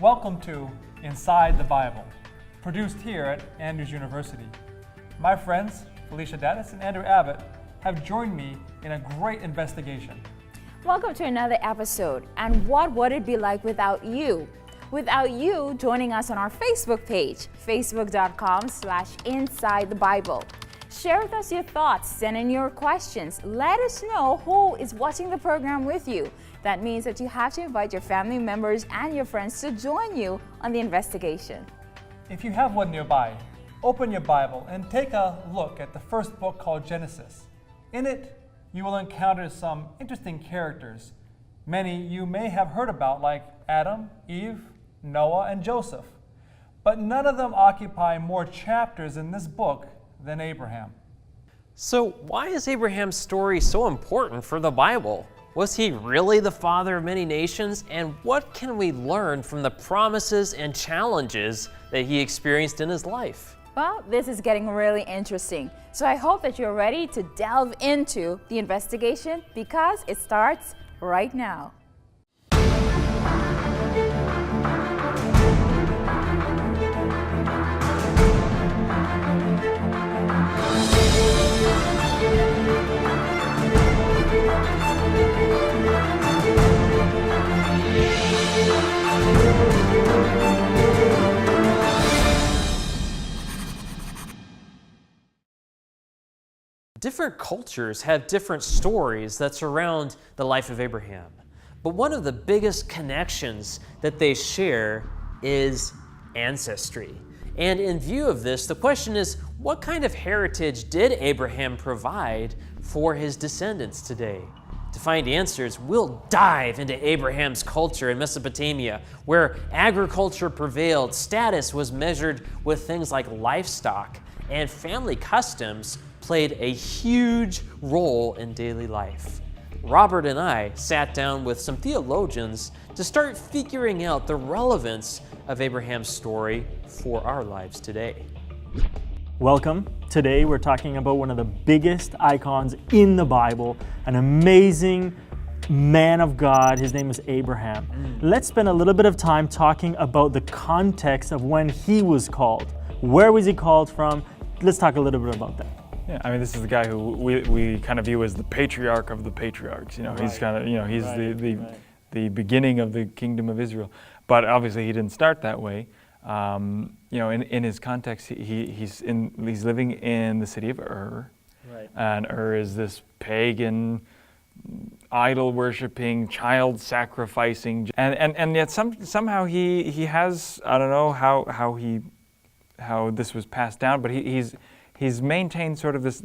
Welcome to Inside the Bible, produced here at Andrews University. My friends, Felicia Dattis and Andrew Abbott, have joined me in a great investigation. Welcome to another episode. And what would it be like without you? Without you joining us on our Facebook page, facebook.com/InsideTheBible. Share with us your thoughts, send in your questions. Let us know who is watching the program with you. That means that you have to invite your family members and your friends to join you on the investigation. If you have one nearby, open your Bible and take a look at the first book called Genesis. In it, you will encounter some interesting characters. Many you may have heard about, like Adam, Eve, Noah, and Joseph. But none of them occupy more chapters in this book than Abraham. So why is Abraham's story so important for the Bible? Was he really the father of many nations? And what can we learn from the promises and challenges that he experienced in his life? Well, this is getting really interesting. So I hope that you're ready to delve into the investigation because it starts right now. Different cultures have different stories that surround the life of Abraham. But one of the biggest connections that they share is ancestry. And in view of this, the question is, what kind of heritage did Abraham provide for his descendants today? To find answers, we'll dive into Abraham's culture in Mesopotamia, where agriculture prevailed, status was measured with things like livestock, and family customs played a huge role in daily life. Robert and I sat down with some theologians to start figuring out the relevance of Abraham's story for our lives today. Welcome. Today we're talking about one of the biggest icons in the Bible, an amazing man of God. His name is Abraham. Let's spend a little bit of time talking about the context of when he was called. Where was he called from? Let's talk a little bit about that. Yeah, I mean, this is the guy who we kind of view as the patriarch of the patriarchs. You know, he's kind of, he's the beginning of the kingdom of Israel. But obviously, he didn't start that way. In his context, he's living in the city of Ur, and Ur is this pagan, idol-worshiping, child-sacrificing, and yet somehow he has, I don't know how this was passed down, but he's maintained sort of this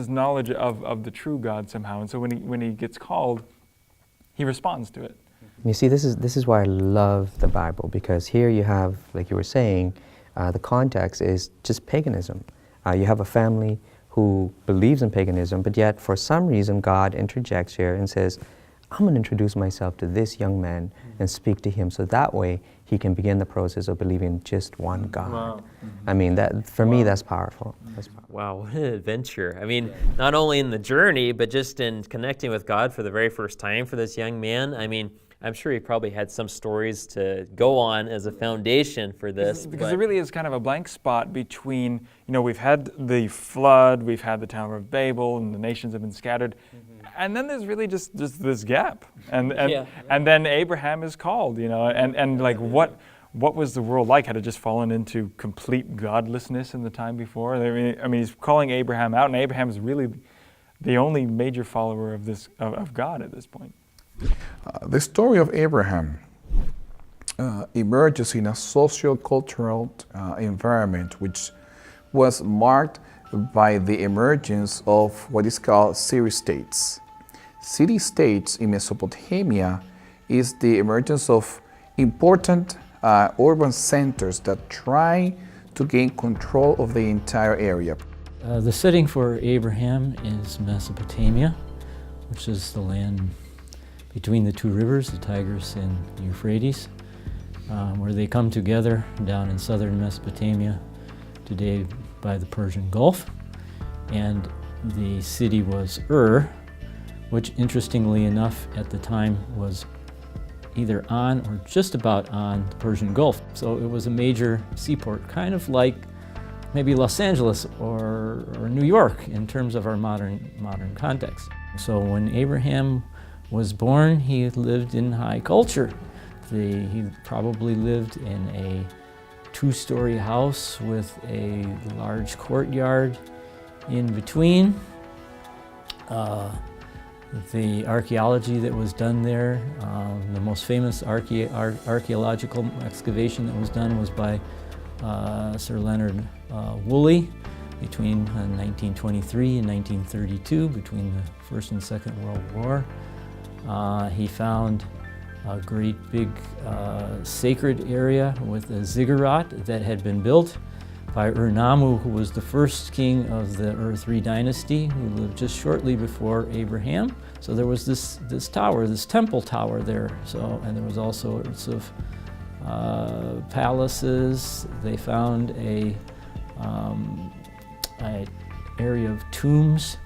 knowledge of the true God somehow, and so when he gets called, he responds to it. You see, this is why I love the Bible, because here you have, like you were saying, the context is just paganism. You have a family who believes in paganism, but yet for some reason God interjects here and says, I'm going to introduce myself to this young man and speak to him so that way he can begin the process of believing just one God. Wow. I mean, that for me, that's powerful. Wow, what an adventure. I mean, not only in the journey, but just in connecting with God for the very first time for this young man. I mean, I'm sure he probably had some stories to go on as a foundation for this. Because there really is kind of a blank spot between, we've had the flood, we've had the Tower of Babel, and the nations have been scattered. And then there's really just this gap. And then Abraham is called, and like what was the world like? Had it just fallen into complete godlessness in the time before? I mean, he's calling Abraham out, and Abraham is really the only major follower of God at this point. The story of Abraham emerges in a socio-cultural environment which was marked by the emergence of what is called city-states. City-states in Mesopotamia is the emergence of important urban centers that try to gain control of the entire area. The setting for Abraham is Mesopotamia, which is the land between the two rivers, the Tigris and Euphrates, where they come together down in southern Mesopotamia, today by the Persian Gulf. And the city was Ur, which interestingly enough at the time was either on or just about on the Persian Gulf. So it was a major seaport, kind of like maybe Los Angeles or New York in terms of our modern context. So when Abraham was born, he lived in high culture. He probably lived in a two-story house with a large courtyard in between. The archaeology that was done there, the most famous archaeological excavation that was done was by Sir Leonard Woolley between 1923 and 1932, between the First and Second World War. He found a great big sacred area with a ziggurat that had been built by Ur-Nammu, who was the first king of the Ur-3 dynasty, who lived just shortly before Abraham. So there was this tower, this temple tower there. And there was also sorts of palaces. They found a area of tombs.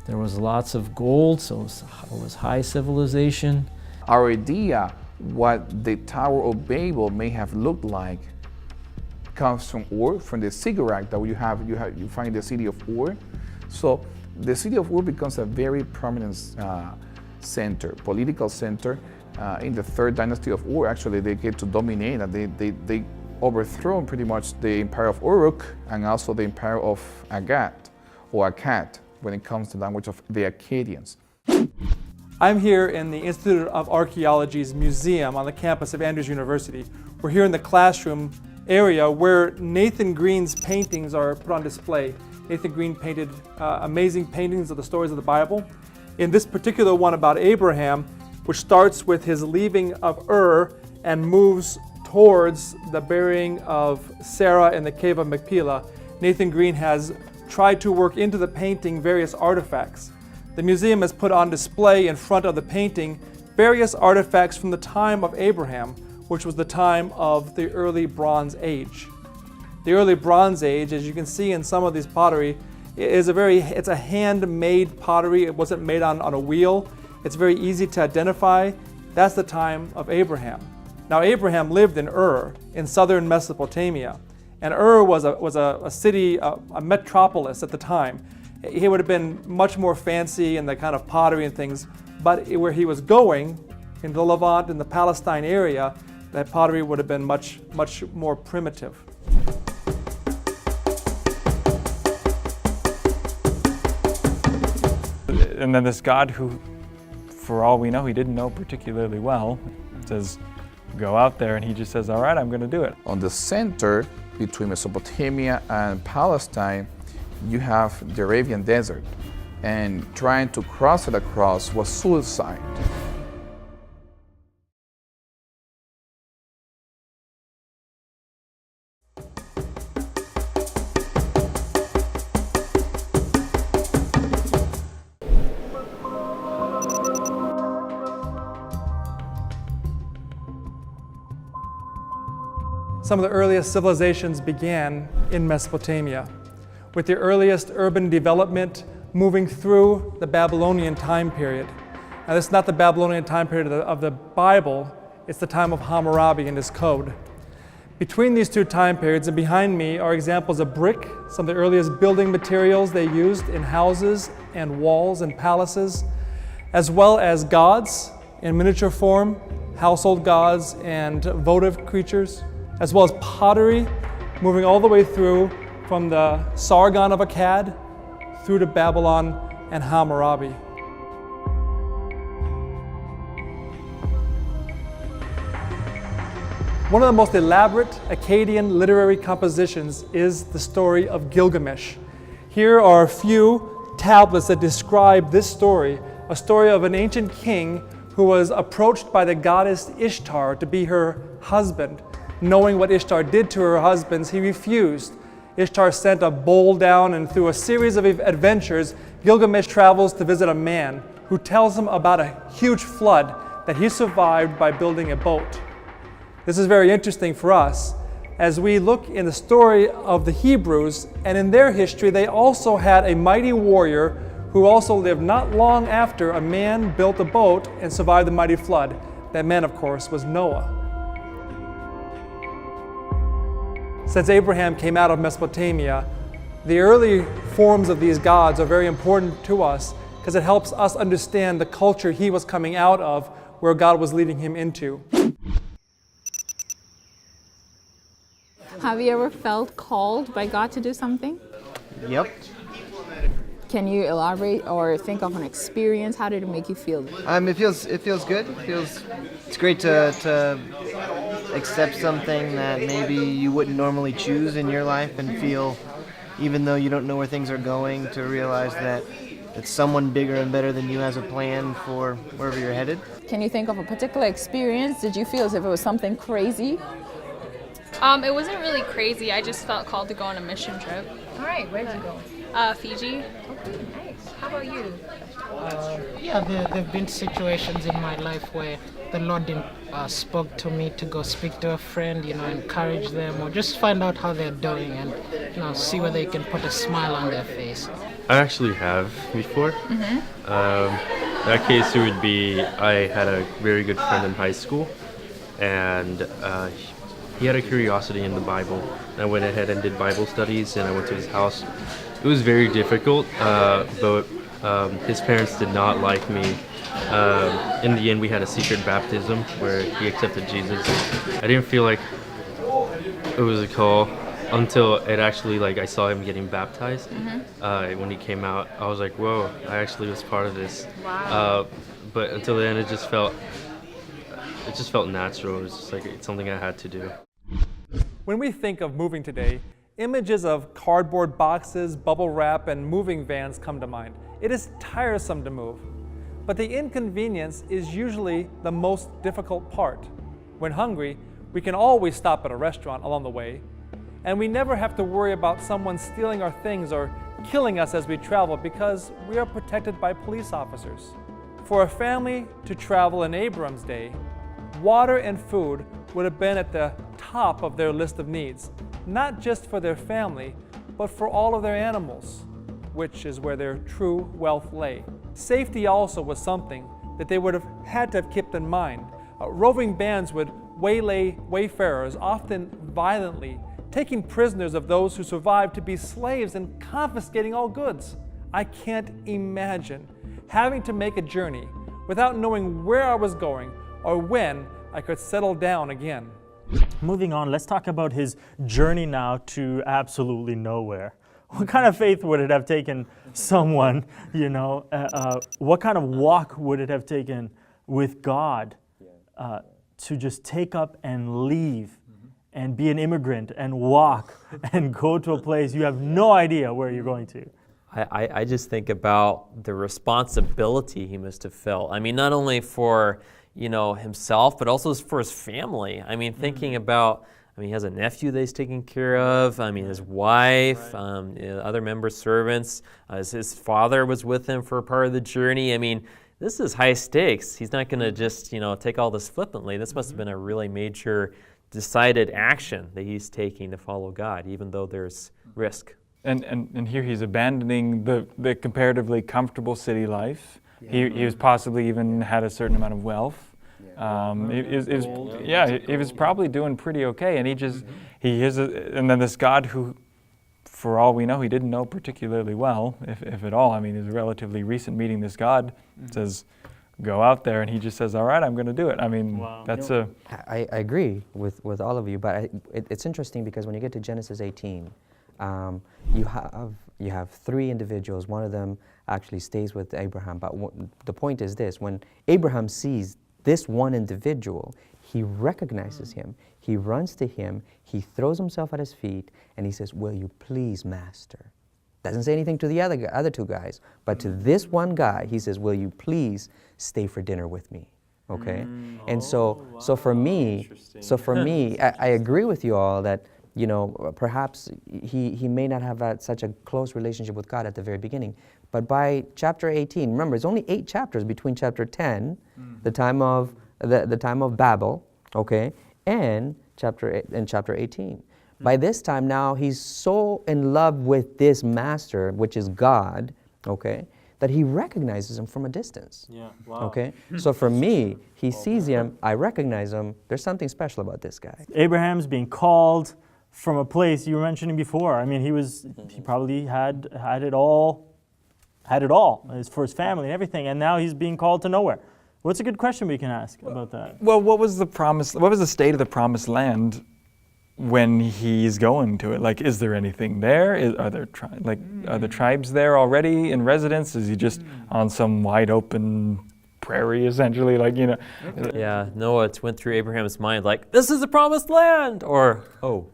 There was lots of gold, so it was high civilization. Our idea what the Tower of Babel may have looked like comes from Ur, from the ziggurat that you find the city of Ur. So the city of Ur becomes a very prominent center, political center. In the third dynasty of Ur, actually, they get to dominate, and they overthrow pretty much the empire of Uruk and also the empire of Akkad, when it comes to the language of the Akkadians. I'm here in the Institute of Archaeology's museum on the campus of Andrews University. We're here in the classroom area where Nathan Green's paintings are put on display. Nathan Green painted amazing paintings of the stories of the Bible. In this particular one about Abraham, which starts with his leaving of Ur and moves towards the burying of Sarah in the cave of Machpelah, Nathan Green has tried to work into the painting various artifacts. The museum has put on display in front of the painting various artifacts from the time of Abraham, which was the time of the early Bronze Age. The early Bronze Age, as you can see in some of these pottery, it's a handmade pottery. It wasn't made on a wheel. It's very easy to identify. That's the time of Abraham. Now Abraham lived in Ur in southern Mesopotamia, and Ur was a city, a metropolis at the time. He would have been much more fancy in the kind of pottery and things, but where he was going, in the Levant, in the Palestine area, that pottery would have been much more primitive. And then this God who, for all we know, he didn't know particularly well, says, go out there, and he just says, all right, I'm going to do it. On the center, between Mesopotamia and Palestine, you have the Arabian Desert, and trying to cross it across was suicide. Some of the earliest civilizations began in Mesopotamia, with the earliest urban development moving through the Babylonian time period. Now, this is not the Babylonian time period of the Bible, it's the time of Hammurabi and his code. Between these two time periods and behind me are examples of brick, some of the earliest building materials they used in houses and walls and palaces, as well as gods in miniature form, household gods and votive creatures, as well as pottery, moving all the way through from the Sargon of Akkad through to Babylon and Hammurabi. One of the most elaborate Akkadian literary compositions is the story of Gilgamesh. Here are a few tablets that describe this story, a story of an ancient king who was approached by the goddess Ishtar to be her husband. Knowing what Ishtar did to her husbands, he refused. Ishtar sent a bowl down, and through a series of adventures, Gilgamesh travels to visit a man who tells him about a huge flood that he survived by building a boat. This is very interesting for us as we look in the story of the Hebrews, and in their history they also had a mighty warrior who also lived not long after a man built a boat and survived the mighty flood. That man, of course, was Noah. Since Abraham came out of Mesopotamia, the early forms of these gods are very important to us because it helps us understand the culture he was coming out of, where God was leading him into. Have you ever felt called by God to do something? Yep. Can you elaborate or think of an experience? How did it make you feel? It feels good. It's great to accept something that maybe you wouldn't normally choose in your life and feel, even though you don't know where things are going, to realize that someone bigger and better than you has a plan for wherever you're headed. Can you think of a particular experience? Did you feel as if it was something crazy? It wasn't really crazy. I just felt called to go on a mission trip. All right, where did you go? Fiji. Okay, nice. How about you? Yeah, there have been situations in my life where the Lord spoke to me to go speak to a friend, encourage them, or just find out how they're doing and, see whether you can put a smile on their face. I actually have before. That case, it would be, I had a very good friend in high school, and he had a curiosity in the Bible. I went ahead and did Bible studies, and I went to his house. It was very difficult, but his parents did not like me. In the end, we had a secret baptism where he accepted Jesus. I didn't feel like it was a call until it actually, I saw him getting baptized. When he came out, I was like, whoa, I actually was part of this. Wow. But until then, it just felt natural. It was just it's something I had to do. When we think of moving today, images of cardboard boxes, bubble wrap, and moving vans come to mind. It is tiresome to move, but the inconvenience is usually the most difficult part. When hungry, we can always stop at a restaurant along the way, and we never have to worry about someone stealing our things or killing us as we travel because we are protected by police officers. For a family to travel in Abram's day, water and food would have been at the top of their list of needs, not just for their family, but for all of their animals, which is where their true wealth lay. Safety also was something that they would have had to have kept in mind. Roving bands would waylay wayfarers, often violently, taking prisoners of those who survived to be slaves and confiscating all goods. I can't imagine having to make a journey without knowing where I was going or when I could settle down again. Moving on, let's talk about his journey now to absolutely nowhere. What kind of faith would it have taken someone, what kind of walk would it have taken with God to just take up and leave and be an immigrant and walk and go to a place you have no idea where you're going to? I just think about the responsibility he must have felt. I mean, not only for himself, but also for his family. I mean, thinking about, he has a nephew that he's taking care of. His wife, other member servants. His father was with him for a part of the journey. This is high stakes. He's not going to just, take all this flippantly. This must have been a really major, decided action that he's taking to follow God, even though there's risk. And here he's abandoning the comparatively comfortable city life. He was possibly even had a certain amount of wealth. He was probably doing pretty okay, and and then this God who, for all we know, he didn't know particularly well, if at all. It was a relatively recent meeting. This God says, go out there, and he just says, all right, I'm going to do it. Wow. I agree with all of you, but it's interesting because when you get to Genesis 18, you have three individuals. One of them actually stays with Abraham, but the point is this: when Abraham sees this one individual, he recognizes him, he runs to him, he throws himself at his feet, and he says, will you please, master? Doesn't say anything to the other two guys, but to this one guy, he says, will you please stay for dinner with me? Okay? And so for me, I agree with you all that, perhaps he may not have had such a close relationship with God at the very beginning. But by chapter 18, remember, it's only 8 chapters between chapter 10, the time of Babel, okay, and chapter 18. By this time now, he's so in love with this master, which is God, okay, that he recognizes him from a distance. Yeah, wow. Okay? So for me, he sees him, I recognize him, there's something special about this guy. Abraham's being called from a place you were mentioning before. I mean, he probably had it all for his family and everything, and now he's being called to nowhere. What's a good question we can ask about that? Well, what was the state of the promised land when he's going to it? Like, is there anything there? Are there tribes there already in residence? Is he just on some wide open prairie, essentially? Like, you know. Yeah, Noah went through Abraham's mind like, this is the promised land, or, oh,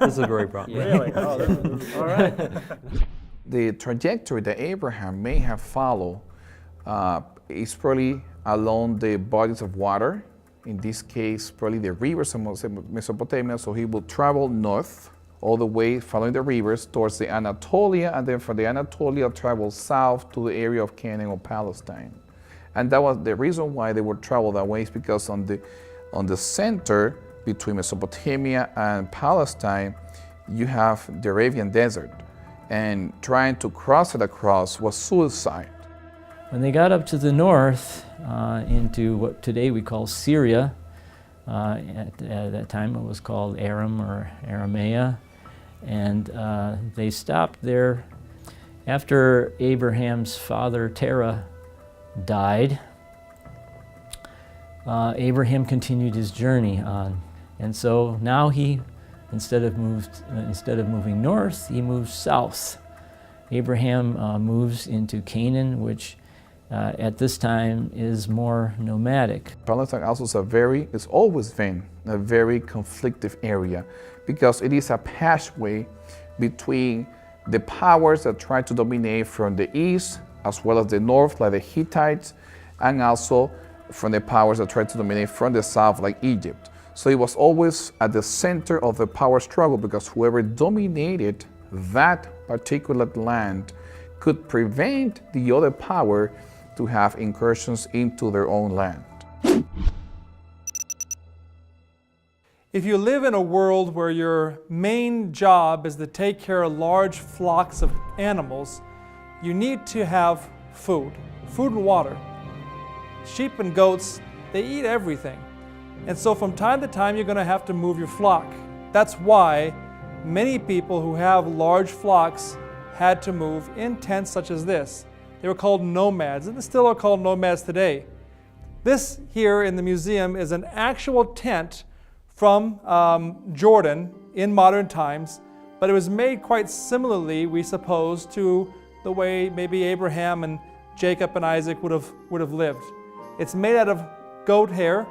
this is a very problem. Really? Oh, all right. The trajectory that Abraham may have followed is probably along the bodies of water. In this case, probably the rivers of Mesopotamia. So he will travel north all the way, following the rivers towards the Anatolia, and then from the Anatolia travel south to the area of Canaan or Palestine. And that was the reason why they would travel that way, is because on the center between Mesopotamia and Palestine, you have the Arabian Desert, and trying to cross it across was suicide. When they got up to the north, into what today we call Syria, at that time it was called Aram or Aramea, and they stopped there. After Abraham's father Terah died, Abraham continued his journey on, and so now he, instead of moving north, he moved south. Abraham moves into Canaan, which at this time is more nomadic. Palestine also it's always been a very conflictive area, because it is a passageway between the powers that try to dominate from the east as well as the north, like the Hittites, and also from the powers that try to dominate from the south, like Egypt. So it was always at the center of the power struggle, because whoever dominated that particular land could prevent the other power to have incursions into their own land. If you live in a world where your main job is to take care of large flocks of animals, you need to have food and water. Sheep and goats, they eat everything. And so from time to time, you're going to have to move your flock. That's why many people who have large flocks had to move in tents such as this. They were called nomads, and they still are called nomads today. This here in the museum is an actual tent from Jordan in modern times, but it was made quite similarly, we suppose, to the way maybe Abraham and Jacob and Isaac would have lived. It's made out of goat hair,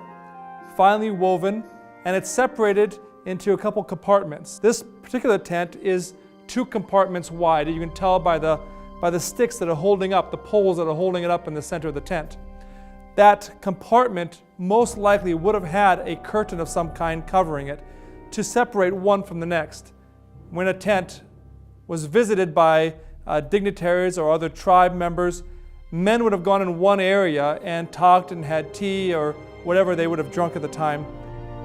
finely woven, and it's separated into a couple compartments. This particular tent is 2 compartments wide. You can tell by the sticks that are holding up, the poles that are holding it up in the center of the tent. That compartment most likely would have had a curtain of some kind covering it to separate one from the next. When a tent was visited by dignitaries or other tribe members, men would have gone in one area and talked and had tea or whatever they would have drunk at the time.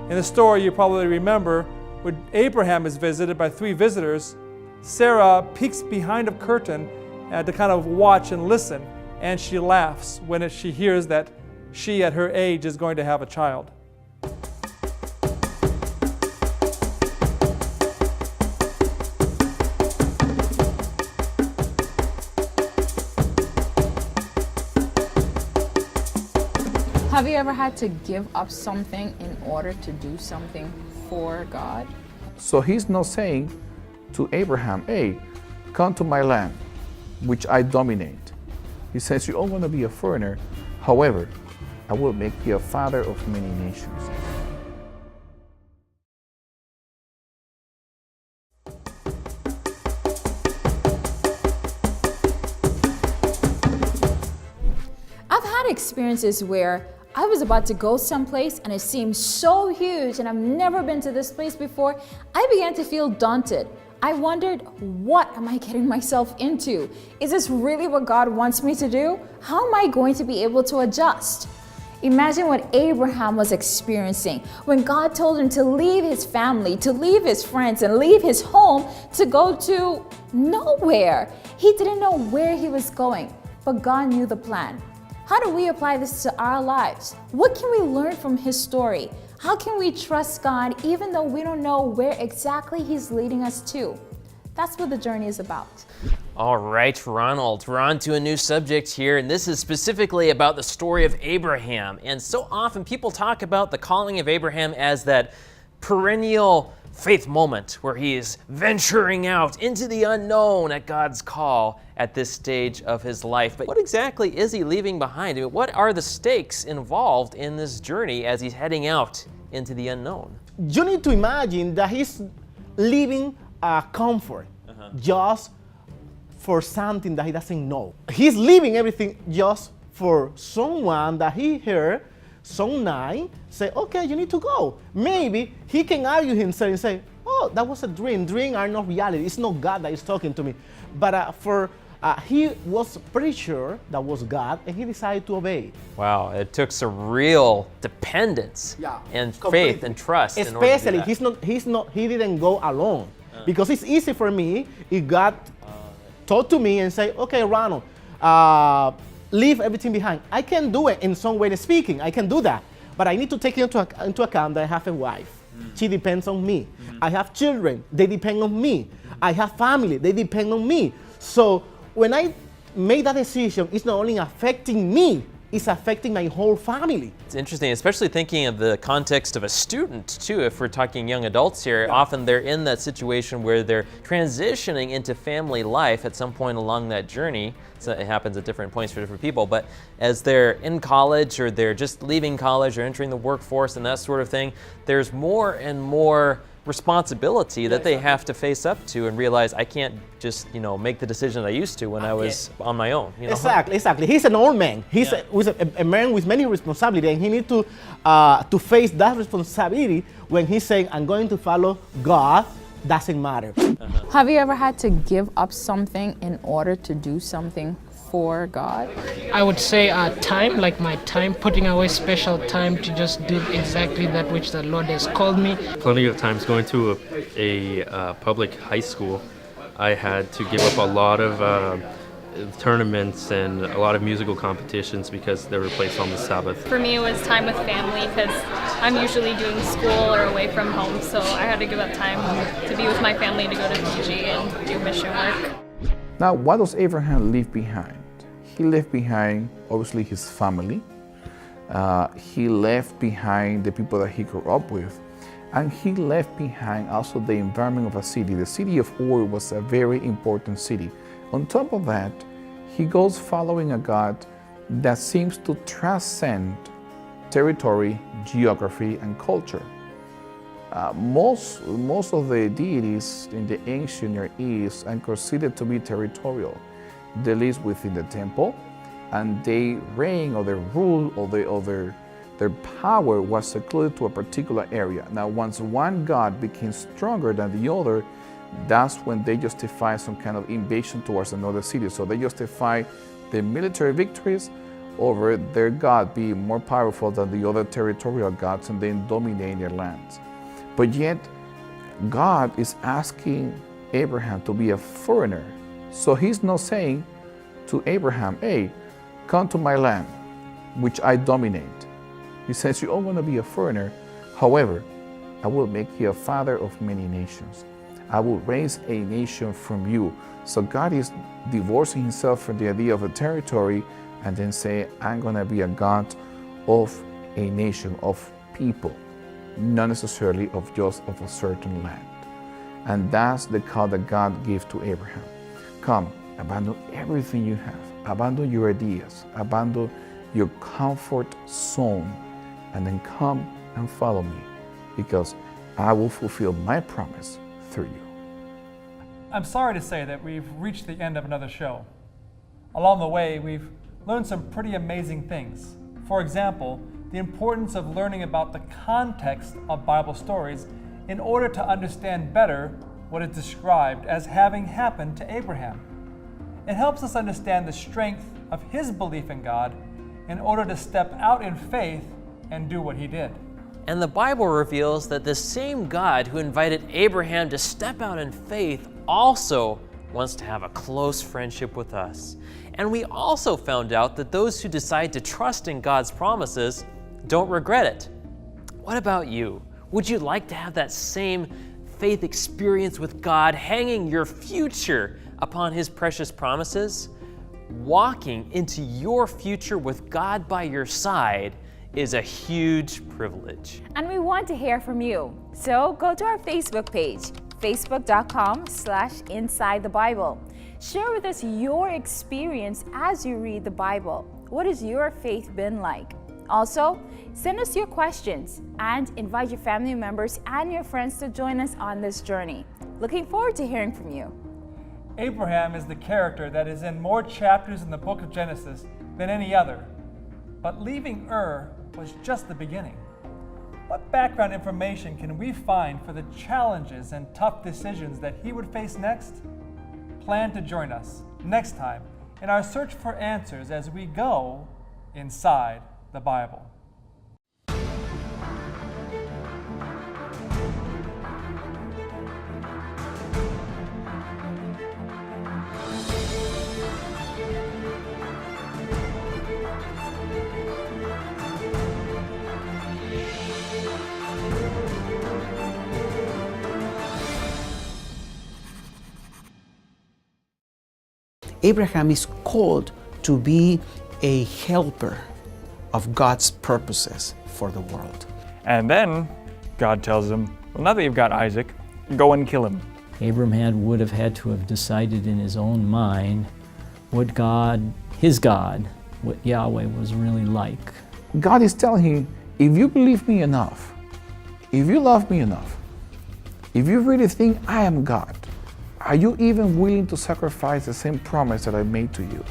In the story you probably remember, when Abraham is visited by 3 visitors, Sarah peeks behind a curtain to kind of watch and listen, and she laughs when she hears that she at her age is going to have a child. Have you ever had to give up something in order to do something for God? So he's not saying to Abraham, hey, come to my land, which I dominate. He says, you all want to be a foreigner. However, I will make you a father of many nations. I've had experiences where I was about to go someplace and it seemed so huge and I've never been to this place before. I began to feel daunted. I wondered, what am I getting myself into? Is this really what God wants me to do? How am I going to be able to adjust? Imagine what Abraham was experiencing when God told him to leave his family, to leave his friends, and leave his home to go to nowhere. He didn't know where he was going, but God knew the plan. How do we apply this to our lives? What can we learn from his story? How can we trust God even though we don't know where exactly he's leading us to? That's what the journey is about. All right, Ronald, we're on to a new subject here, and this is specifically about the story of Abraham. And so often people talk about the calling of Abraham as that perennial faith moment where he is venturing out into the unknown at God's call at this stage of his life. But what exactly is he leaving behind? I mean, what are the stakes involved in this journey as he's heading out into the unknown? You need to imagine that he's leaving a comfort just for something that he doesn't know. He's leaving everything just for someone that he heard some night say, okay, you need to go. Maybe he can argue himself and say, oh, that was a dream. Dreams are not reality. It's not God that is talking to me. But he was pretty sure that was God, and he decided to obey. Wow, it took some real dependence and faith and trust. Especially, he didn't go alone. Because it's easy for me if God talk to me and say, okay, Ronald, leave everything behind. I can do it in some way speaking. I can do that. But I need to take into account that I have a wife. She depends on me. I have children. They depend on me. I have family. They depend on me. So when I made that decision, it's not only affecting me, it's affecting my whole family. It's interesting, especially thinking of the context of a student too. If we're talking young adults here, often they're in that situation where they're transitioning into family life at some point along that journey. So it happens at different points for different people, but as they're in college or they're just leaving college or entering the workforce and that sort of thing, there's more and more responsibility that they have to face up to and realize I can't just, make the decision I used to when I was on my own. Exactly. He's an old man. He's a man with many responsibilities, and he needs to face that responsibility when he's saying, I'm going to follow God, doesn't matter. Have you ever had to give up something in order to do something for God? I would say time, like my time, putting away special time to just do exactly that which the Lord has called me. Plenty of times going to a public high school, I had to give up a lot of tournaments and a lot of musical competitions because they were placed on the Sabbath. For me, it was time with family because I'm usually doing school or away from home, so I had to give up time to be with my family to go to Fiji and do mission work. Now, what does Abraham leave behind? He left behind, obviously, his family. He left behind the people that he grew up with. And he left behind also the environment of a city. The city of Ur was a very important city. On top of that, he goes following a God that seems to transcend territory, geography, and culture. Most of the deities in the ancient Near East are considered to be territorial. They live within the temple, and they reign or their rule or their power was secluded to a particular area. Now, once one god became stronger than the other, that's when they justify some kind of invasion towards another city. So they justify the military victories over their god being more powerful than the other territorial gods and then dominating their lands. But yet, God is asking Abraham to be a foreigner. So he's not saying to Abraham, hey, come to my land, which I dominate. He says, you're all going to be a foreigner. However, I will make you a father of many nations. I will raise a nation from you. So God is divorcing himself from the idea of a territory and then say, I'm going to be a God of a nation, of people, not necessarily of just of a certain land. And that's the call that God gave to Abraham. Come, abandon everything you have. Abandon your ideas. Abandon your comfort zone. And then come and follow me, because I will fulfill my promise through you. I'm sorry to say that we've reached the end of another show. Along the way, we've learned some pretty amazing things. For example, the importance of learning about the context of Bible stories in order to understand better what is described as having happened to Abraham. It helps us understand the strength of his belief in God in order to step out in faith and do what he did. And the Bible reveals that the same God who invited Abraham to step out in faith also wants to have a close friendship with us. And we also found out that those who decide to trust in God's promises don't regret it. What about you? Would you like to have that same faith experience with God, hanging your future upon His precious promises? Walking into your future with God by your side is a huge privilege. And we want to hear from you. So go to our Facebook page, facebook.com/InsideTheBible. Share with us your experience as you read the Bible. What has your faith been like? Also, send us your questions and invite your family members and your friends to join us on this journey. Looking forward to hearing from you. Abraham is the character that is in more chapters in the book of Genesis than any other. But leaving Ur was just the beginning. What background information can we find for the challenges and tough decisions that he would face next? Plan to join us next time in our search for answers as we go inside the Bible. Abraham is called to be a helper of God's purposes for the world. And then God tells him, well, now that you've got Isaac, go and kill him. Abraham would have had to have decided in his own mind what God, his God, what Yahweh was really like. God is telling him, if you believe me enough, if you love me enough, if you really think I am God, are you even willing to sacrifice the same promise that I made to you?